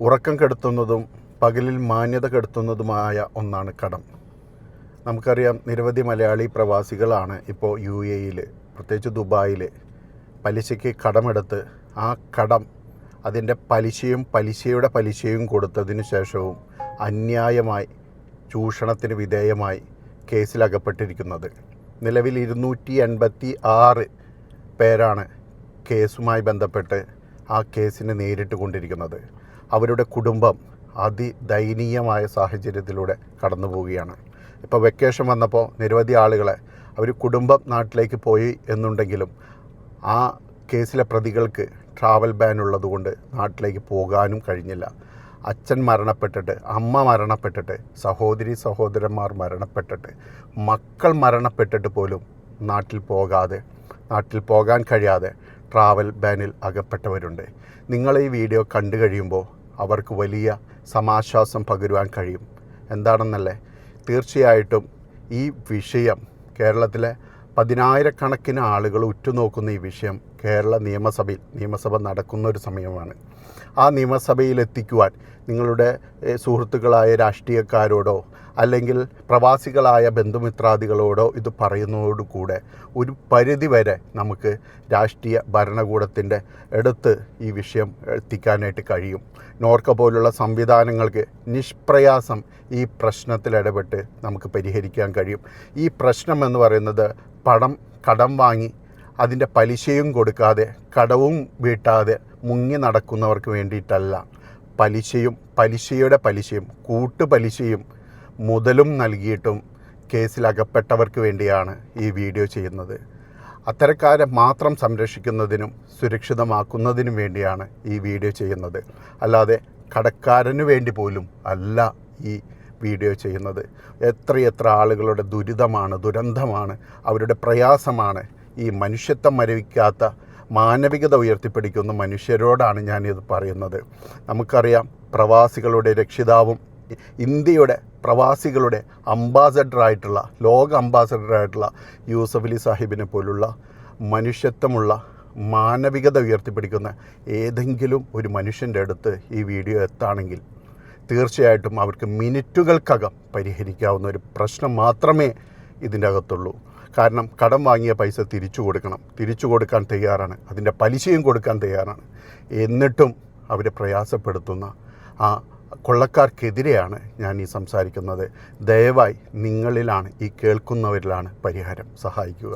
ഉറക്കം കെടുത്തുന്നതും പകലിൽ മാന്യത കെടുത്തുന്നതുമായ ഒന്നാണ് കടം. നമുക്കറിയാം, നിരവധി മലയാളി പ്രവാസികളാണ് ഇപ്പോൾ UAE-യിൽ, പ്രത്യേകിച്ച് ദുബായിൽ പലിശയ്ക്ക് കടമെടുത്ത് ആ കടം അതിൻ്റെ പലിശയുടെ പലിശയും കൊടുത്തതിന് ശേഷവും അന്യായമായി ചൂഷണത്തിന് വിധേയമായി കേസിലകപ്പെട്ടിരിക്കുന്നത്. നിലവിൽ 286 പേരാണ് കേസുമായി ബന്ധപ്പെട്ട് ആ കേസിനെ നേരിട്ട് കൊണ്ടിരിക്കുന്നത്. അവരുടെ കുടുംബം അതിദയനീയമായ സാഹചര്യത്തിലൂടെ കടന്നു പോവുകയാണ്. ഇപ്പോൾ വെക്കേഷൻ വന്നപ്പോൾ നിരവധി ആളുകളെ കുടുംബം നാട്ടിലേക്ക് പോയി എന്നുണ്ടെങ്കിലും ആ കേസിലെ പ്രതികൾക്ക് ട്രാവൽ ബാൻ ഉള്ളതുകൊണ്ട് നാട്ടിലേക്ക് പോകാനും കഴിഞ്ഞില്ല. അച്ഛൻ മരണപ്പെട്ടിട്ട്, അമ്മ മരണപ്പെട്ടിട്ട്, സഹോദരന്മാർ മരണപ്പെട്ടിട്ട്, മക്കൾ മരണപ്പെട്ടിട്ട് പോലും നാട്ടിൽ പോകാൻ കഴിയാതെ ട്രാവൽ ബാനിൽ അകപ്പെട്ടവരുണ്ട്. നിങ്ങൾ ഈ വീഡിയോ കണ്ടു കഴിയുമ്പോൾ അവർക്ക് വലിയ സമാശ്വാസം പകരുവാൻ കഴിയും. എന്താണെന്നല്ലേ, തീർച്ചയായിട്ടും ഈ വിഷയം കേരളത്തിലെ 10,000-കണക്കിന് ആളുകൾ ഉറ്റുനോക്കുന്ന ഈ വിഷയം കേരള നിയമസഭ നടക്കുന്ന ഒരു സമയമാണ്. ആ നിയമസഭയിലെത്തിക്കുവാൻ നിങ്ങളുടെ സുഹൃത്തുക്കളായ രാഷ്ട്രീയക്കാരോടോ അല്ലെങ്കിൽ പ്രവാസികളായ ബന്ധുമിത്രാദികളോടോ ഇത് പറയുന്നതോടുകൂടെ ഒരു പരിധിവരെ നമുക്ക് രാഷ്ട്രീയ ഭരണകൂടത്തിൻ്റെ അടുത്ത് ഈ വിഷയം എത്തിക്കാനായിട്ട് കഴിയും. നോർക്ക പോലുള്ള സംവിധാനങ്ങൾക്ക് നിഷ്പ്രയാസം ഈ പ്രശ്നത്തിൽ ഇടപെട്ട് നമുക്ക് പരിഹരിക്കാൻ കഴിയും. ഈ പ്രശ്നം എന്ന് പറയുന്നത് കടം വാങ്ങി അതിൻ്റെ പലിശയും കൊടുക്കാതെ, കടവും വീട്ടാതെ മുങ്ങി നടക്കുന്നവർക്ക് വേണ്ടിയിട്ടല്ല. പലിശയുടെ പലിശയും കൂട്ടുപലിശയും മുതലും നൽകിയിട്ടും കേസിലകപ്പെട്ടവർക്ക് വേണ്ടിയാണ് ഈ വീഡിയോ ചെയ്യുന്നത്. അത്തരക്കാരെ മാത്രം സംരക്ഷിക്കുന്നതിനും സുരക്ഷിതമാക്കുന്നതിനും വേണ്ടിയാണ് ഈ വീഡിയോ ചെയ്യുന്നത്. അല്ലാതെ കടക്കാരന് വേണ്ടി പോലും അല്ല ഈ വീഡിയോ ചെയ്യുന്നത്. എത്രയെത്ര ആളുകളുടെ ദുരന്തമാണ്, അവരുടെ പ്രയാസമാണ്. ഈ മനുഷ്യത്വം മരവിക്കാത്ത മാനവികത ഉയർത്തിപ്പിടിക്കുന്ന മനുഷ്യരോടാണ് ഞാനിത് പറയുന്നത്. നമുക്കറിയാം, പ്രവാസികളുടെ രക്ഷിതാവും ഇന്ത്യയുടെ പ്രവാസികളുടെ ലോക അംബാസഡറായിട്ടുള്ള യൂസഫ് അലി സാഹിബിനെ പോലുള്ള മനുഷ്യത്വമുള്ള മാനവികത ഉയർത്തിപ്പിടിക്കുന്ന ഏതെങ്കിലും ഒരു മനുഷ്യൻ്റെ അടുത്ത് ഈ വീഡിയോ എത്താണെങ്കിൽ തീർച്ചയായിട്ടും അവർക്ക് മിനിറ്റുകൾക്കകം പരിഹരിക്കാവുന്ന ഒരു പ്രശ്നം മാത്രമേ ഇതിൻ്റെ അകത്തുള്ളൂ. കാരണം കടം വാങ്ങിയ പൈസ തിരിച്ചു കൊടുക്കാൻ തയ്യാറാണ്, അതിൻ്റെ പലിശയും കൊടുക്കാൻ തയ്യാറാണ്. എന്നിട്ടും അവരെ പ്രയാസപ്പെടുത്തുന്ന ആ കൊള്ളക്കാർക്കെതിരെയാണ് ഞാൻ ഈ സംസാരിക്കുന്നത്. ദയവായി നിങ്ങളിലാണ്, ഈ കേൾക്കുന്നവരിലാണ് പരിഹാരം. സഹായിക്കുക.